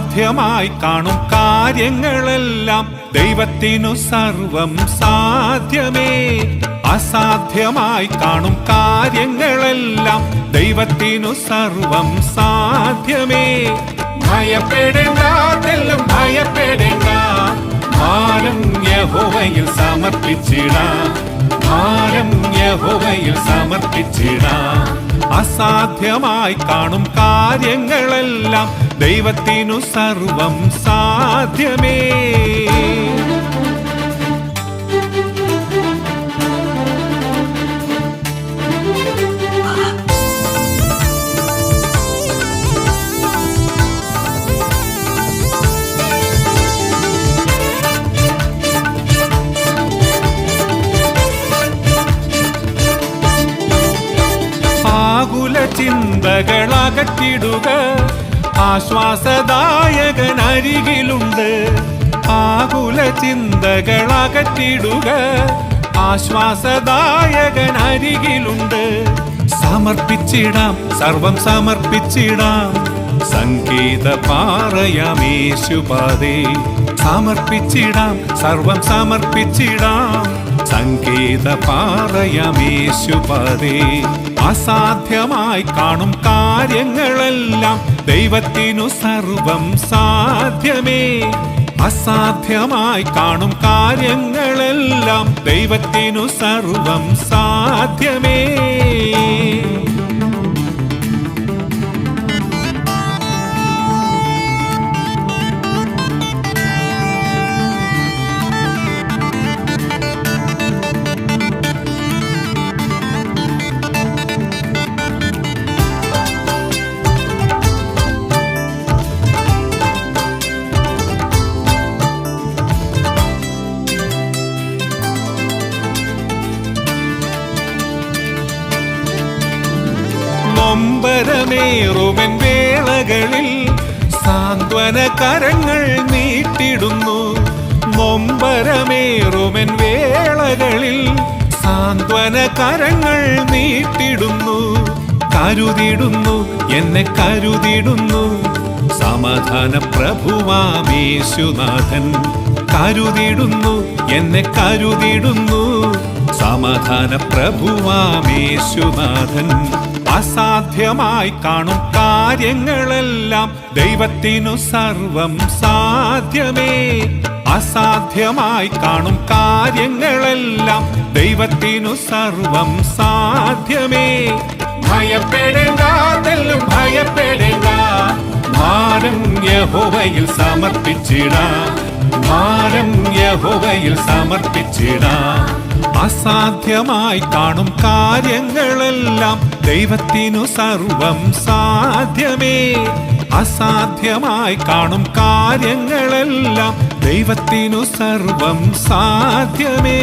അസാധ്യമായി കാണും കാര്യങ്ങളെല്ലാം ദൈവത്തിനു സർവം സാധ്യമേ. അസാധ്യമായി കാണും കാര്യങ്ങളെല്ലാം ദൈവത്തിനു സർവം സാധ്യമേ. ഭയപ്പെടേണ്ട, തെല്ലും ഭയപ്പെടേണ്ട, ഭാരം യഹോവയിൽ സമർപ്പിച്ചിടാം, ഭാരം യഹോവയിൽ സമർപ്പിച്ചിടാം. അസാധ്യമായി കാണും കാര്യങ്ങളെല്ലാം ദൈവത്തിനു സർവം സാധ്യമേ. ആകുല ചിന്തകളകറ്റിടുക, ആശ്വാസദായകൻ അരികിലുണ്ട്. ആകുല ചിന്തകളകറ്റിടുക, ആശ്വാസദായകൻ അരികിലുണ്ട്. സമർപ്പിച്ചിടാം, സർവം സമർപ്പിച്ചിടാം, സംഗീത പാറയാമേശുപാതേ. സമർപ്പിച്ചിടാം, സർവം സമർപ്പിച്ചിടാം, സംഗീത പാറയാമേശുപാതേ. അസാധ്യമായി കാണും കാര്യങ്ങളെല്ലാം ദൈവത്തിനു സർവം സാധ്യമേ. അസാധ്യമായി കാണും കാര്യങ്ങളെല്ലാം ദൈവത്തിനു സർവം സാധ്യമേ. നൊമ്പരമേറുമെൻ വേളകളിൽ സാന്ത്വന കരങ്ങൾ നീട്ടിടുന്നു. നൊമ്പരമേറുമെൻ വേളകളിൽ സാന്ത്വന കരങ്ങൾ നീട്ടിടുന്നു. കരുതിടുന്നു, എന്നെ കരുതിടുന്നു, സമാധാന പ്രഭുവാമേശുനാഥൻ. കരുതിടുന്നു, എന്നെ കരുതിടുന്നു, സമാധാന പ്രഭുവാമേശുനാഥൻ. അസാധ്യമായി കാണും കാര്യങ്ങളെല്ലാം ദൈവത്തിനു സർവം സാധ്യമേ. അസാധ്യമായി കാണും കാര്യങ്ങളെല്ലാം ദൈവത്തിനു സർവം സാധ്യമേ. ഭയപ്പെടേണ്ട, തെല്ലും ഭയപ്പെടേണ്ട, ഭാരം യഹോവയിൽ സമർപ്പിച്ചിടാം, ഭാരം യഹോവയിൽ സമർപ്പിച്ചിടാം. അസാധ്യമായി കാണും കാര്യങ്ങളെല്ലാം ദൈവത്തിനു സർവം സാധ്യമേ. അസാധ്യമായി കാണും കാര്യങ്ങളെല്ലാം ദൈവത്തിനു സർവം സാധ്യമേ.